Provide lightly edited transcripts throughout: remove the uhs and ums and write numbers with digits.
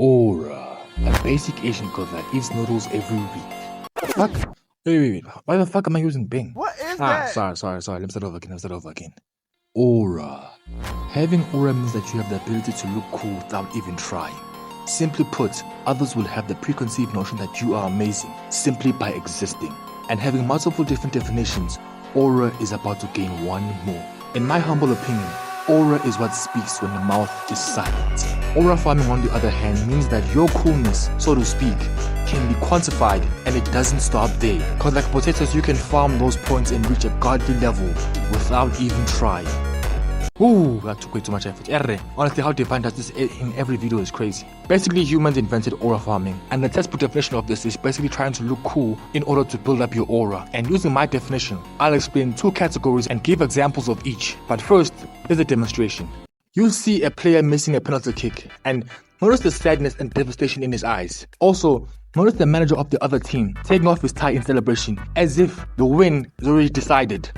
Aura, a basic Asian girl that eats noodles every week. Fuck? Wait. Why the fuck am I using Bing? What is that? Sorry. Let me start over again. Aura. Having aura means that you have the ability to look cool without even trying. Simply put, others will have the preconceived notion that you are amazing simply by existing. And having multiple different definitions, aura is about to gain one more. In my humble opinion, aura is what speaks when the mouth is silent. Aura farming, on the other hand, means that your coolness, so to speak, can be quantified, and it doesn't stop there. Cause like potatoes, you can farm those points and reach a godly level without even trying. Ooh, that took way too much effort. Honestly, how Divine does this in every video is crazy. Basically, humans invented aura farming, and the textbook definition of this is basically trying to look cool in order to build up your aura. And using my definition, I'll explain two categories and give examples of each. But first, here's a demonstration. You'll see a player missing a penalty kick, and notice the sadness and devastation in his eyes. Also, notice the manager of the other team taking off his tie in celebration, as if the win is already decided.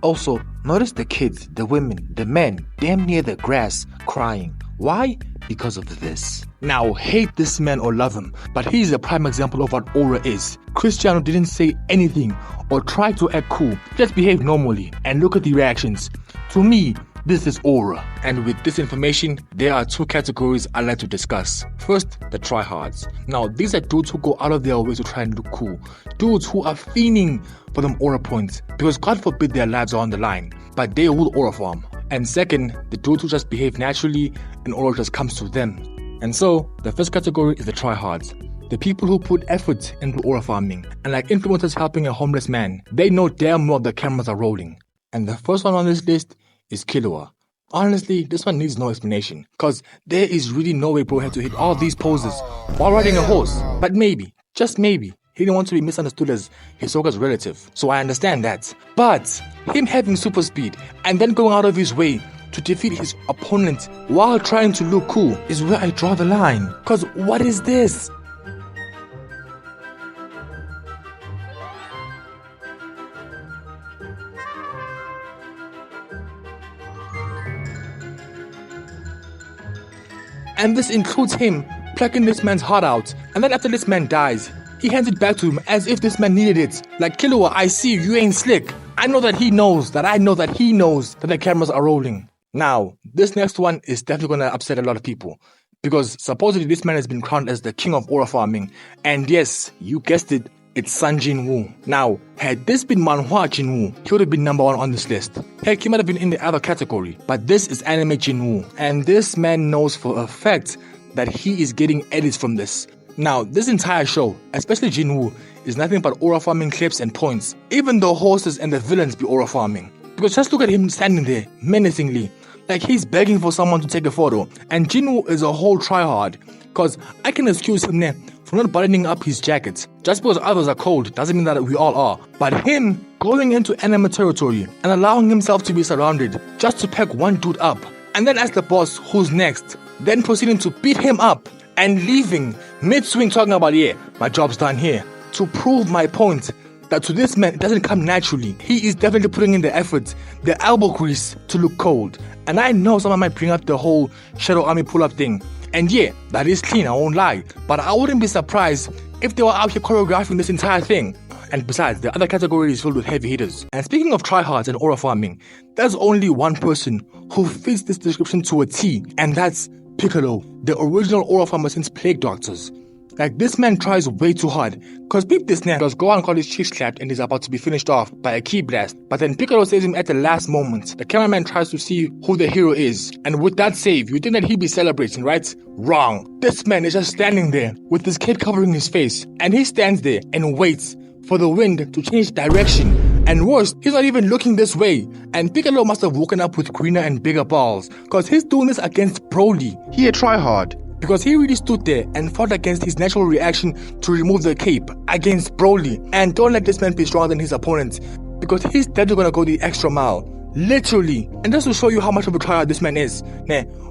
Also, notice the kids, the women, the men, damn near the grass, crying. Why? Because of this. Now, hate this man or love him, but he's a prime example of what aura is. Cristiano didn't say anything or try to act cool, just behave normally, and look at the reactions. To me, this is aura. And with this information, there are two categories I'd like to discuss. First, the tryhards. Now, these are dudes who go out of their way to try and look cool. Dudes who are fiending for them aura points, because God forbid their lives are on the line, but they will aura farm. And second, the dudes who just behave naturally and aura just comes to them. And so, the first category is the tryhards. The people who put effort into aura farming, and like influencers helping a homeless man, they know damn well the cameras are rolling. And the first one on this list is Killua. Honestly, this one needs no explanation, cause there is really no way bro had to hit all these poses while riding a horse. But maybe, just maybe, he didn't want to be misunderstood as Hisoka's relative, so I understand that. But him having super speed and then going out of his way to defeat his opponent while trying to look cool is where I draw the line. Cause what is this? And this includes him plucking this man's heart out, and then after this man dies, he hands it back to him as if this man needed it. Like, Killua, I see you ain't slick. I know that he knows that the cameras are rolling. Now, this next one is definitely gonna upset a lot of people, because supposedly this man has been crowned as the king of aura farming, and yes, you guessed it, it's Sun Jinwoo. Now, had this been manhwa Jinwoo, he would have been number one on this list. Heck, he might have been in the other category, but this is anime Jinwoo, and this man knows for a fact that he is getting edits from this. Now, this entire show, especially Jinwoo, is nothing but aura farming clips and points. Even the horses and the villains be aura farming. Because just look at him standing there, menacingly, like he's begging for someone to take a photo. And Jinwoo is a whole tryhard, cause I can excuse him there for not buttoning up his jacket. Just because others are cold doesn't mean that we all are. But him going into anime territory and allowing himself to be surrounded just to pack one dude up, and then ask the boss who's next, then proceeding to beat him up and leaving mid-swing talking about, yeah, my job's done here, to prove my point that to this man it doesn't come naturally. He is definitely putting in the effort, the elbow grease to look cold. And I know someone might bring up the whole Shadow Army pull-up thing, and yeah, that is clean, I won't lie, but I wouldn't be surprised if they were out here choreographing this entire thing. And besides, the other category is filled with heavy hitters. And speaking of tryhards and aura farming, there's only one person who fits this description to a T, and that's Piccolo, the original aura farmer since Plague Doctors. Like, this man tries way too hard, cause peep this now, just go on and call his cheeks clapped and he's about to be finished off by a key blast. But then Piccolo saves him at the last moment. The cameraman tries to see who the hero is, and with that save, you think that he'd be celebrating, right? Wrong. This man is just standing there with his cape covering his face, and he stands there and waits for the wind to change direction. And worse, he's not even looking this way. And Piccolo must have woken up with greener and bigger balls, cause he's doing this against Broly. He a tryhard, because he really stood there and fought against his natural reaction to remove the cape against Broly. And don't let this man be stronger than his opponent, because he's definitely gonna go the extra mile. Literally. And just to show you how much of a tryhard this man is,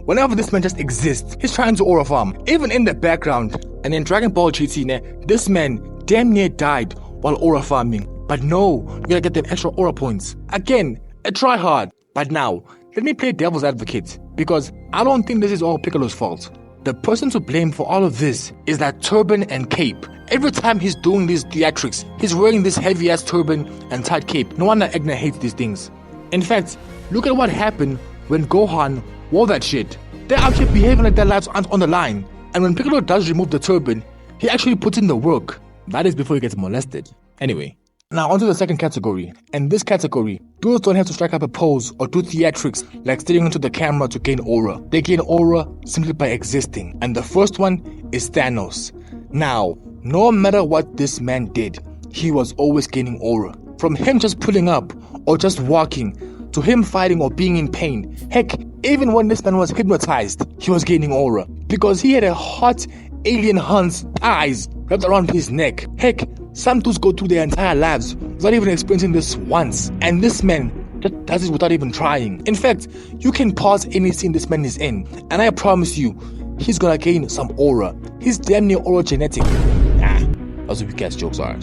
whenever this man just exists, he's trying to aura farm, even in the background. And in Dragon Ball GT, this man damn near died while aura farming. But no, you gotta get them extra aura points. Again, a tryhard. But now, let me play devil's advocate, because I don't think this is all Piccolo's fault. the person to blame for all of this is that turban and cape. Every time he's doing these theatrics, he's wearing this heavy-ass turban and tight cape. No wonder Egner hates these things. In fact, look at what happened when Gohan wore that shit. They're out here behaving like their lives aren't on the line. And when Piccolo does remove the turban, he actually puts in the work. That is before he gets molested. Anyway, now onto the second category. In this category, dudes don't have to strike up a pose or do theatrics like staring into the camera to gain aura. They gain aura simply by existing. And the first one is Thanos. Now, no matter what this man did, he was always gaining aura. From him just pulling up or just walking, to him fighting or being in pain. Heck, even when this man was hypnotized, he was gaining aura. Because he had a hot alien hunt's eyes wrapped around his neck. Heck, some dudes go through their entire lives without even experiencing this once. And this man just does it without even trying. In fact, you can pause any scene this man is in, and I promise you, he's gonna gain some aura. He's damn near aura genetic. That was a weak ass joke, sorry.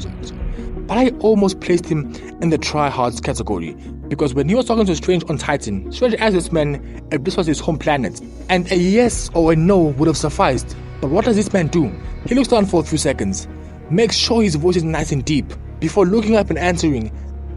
But I almost placed him in the tryhards category, because when he was talking to Strange on Titan, Strange asked this man if this was his home planet, and a yes or a no would have sufficed. But what does this man do? He looks down for a few seconds, makes sure his voice is nice and deep, before looking up and answering.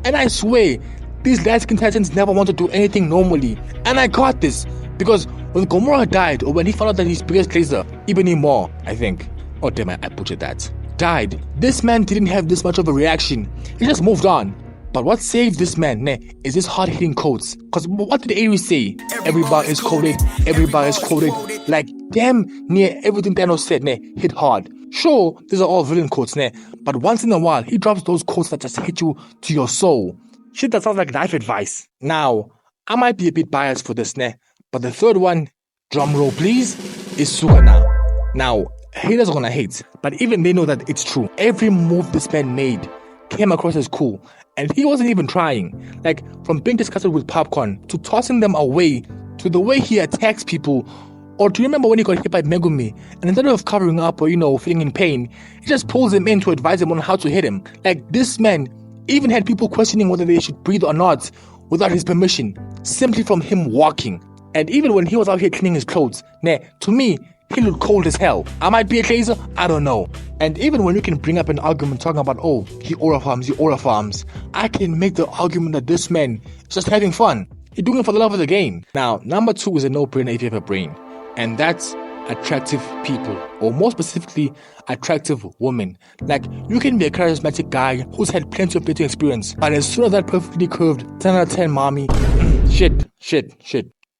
And I swear, these light-skinned Titans never want to do anything normally. And I got this, because when Gamora died, or when he found out that his biggest laser, Ibenimor, I think, oh damn, I butchered that, died, this man didn't have this much of a reaction. He just moved on. But what saved this man is his hard-hitting quotes. Because what did Ares say? Everybody is quoted, everybody is quoted. Like damn near everything Thanos said hit hard. Sure, these are all villain quotes, but once in a while he drops those quotes that just hit you to your soul. Shit that sounds like life advice. Now, I might be a bit biased for this, but the third one, drum roll please, is Sukuna. Now, haters are gonna hate, but even they know that it's true. Every move this man made came across as cool, and he wasn't even trying. Like, from being disgusted with popcorn, to tossing them away, to the way he attacks people, or do you remember when he got hit by Megumi, and instead of covering up or, feeling in pain, he just pulls him in to advise him on how to hit him. Like, this man even had people questioning whether they should breathe or not without his permission, simply from him walking. And even when he was out here cleaning his clothes, to me, he looked cold as hell. I might be a chaser, I don't know. And even when you can bring up an argument talking about, oh, he aura farms, I can make the argument that this man is just having fun. He's doing it for the love of the game. Now, number 2 is a no-brainer if you have a brain. And that's attractive people, or more specifically, attractive women. Like, you can be a charismatic guy who's had plenty of dating experience, but as soon as that perfectly curved 10 out of 10 mommy, shit.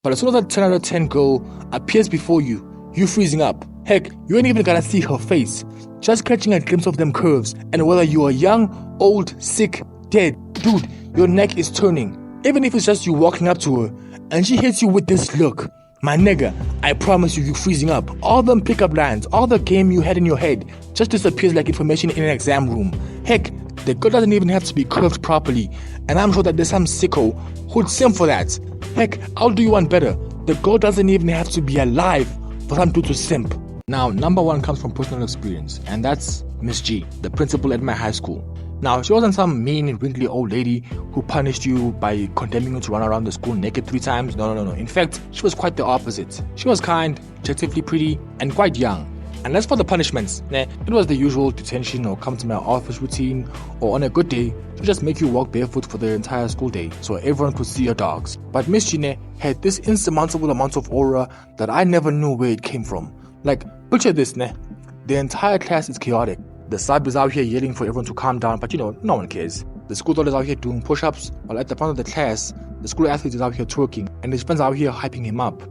But as soon as that 10 out of 10 girl appears before you, you freezing up. Heck, you ain't even gotta see her face. Just catching a glimpse of them curves, and whether you are young, old, sick, dead, dude, your neck is turning. Even if it's just you walking up to her, and she hits you with this look. My nigga, I promise you freezing up. All them pickup lines, all the game you had in your head just disappears like information in an exam room. Heck, the girl doesn't even have to be curved properly, and I'm sure that there's some sicko who'd sim for that. Heck, I'll do you one better. The girl doesn't even have to be alive for some dude to simp. Now, number 1 comes from personal experience, and that's Miss G, the principal at my high school. Now, she wasn't some mean, wrinkly old lady who punished you by condemning you to run around the school naked 3 times. No. In fact, she was quite the opposite. She was kind, objectively pretty, and quite young. And as for the punishments, it was the usual detention or come to my office routine, or on a good day, she'd just make you walk barefoot for the entire school day so everyone could see your dogs. But Miss G had this insurmountable amount of aura that I never knew where it came from. Like, picture this, the entire class is chaotic. The sub is out here yelling for everyone to calm down, but no one cares. The school daughter is out here doing push-ups, while at the front of the class, the school athlete is out here twerking, and his friends out here hyping him up.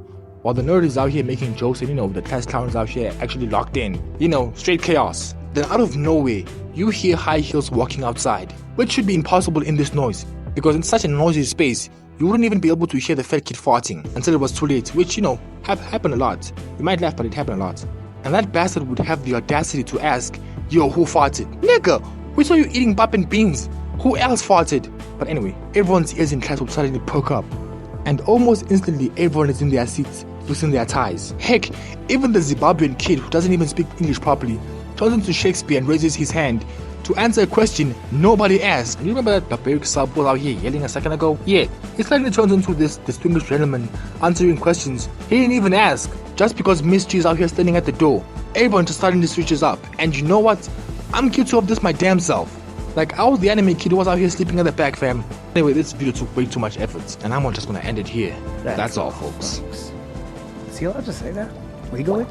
While the nerd is out here making jokes, and the class clown is out here actually locked in. Straight chaos. Then out of nowhere, you hear high heels walking outside, which should be impossible in this noise, because in such a noisy space, you wouldn't even be able to hear the fat kid farting until it was too late, which, happened a lot. You might laugh, but it happened a lot. And that bastard would have the audacity to ask, yo, who farted? Nigga, we saw you eating bap and beans. Who else farted? But anyway, everyone's ears in class would suddenly perk up. And almost instantly, everyone is in their seats, loosening their ties. Heck, even the Zimbabwean kid who doesn't even speak English properly turns into Shakespeare and raises his hand to answer a question nobody asked. You remember that barbaric sub was out here yelling a second ago? Yeah, he suddenly turns into this distinguished gentleman answering questions he didn't even ask, just because Mystery is out here standing at the door. Everyone just suddenly switches up, and you know what? I'm guilty of this my damn self. Like, I was the anime kid who was out here sleeping at the back, fam. Anyway, this video took way too much effort, and I'm just gonna end it here. That's all, folks. Is he allowed to say that legally?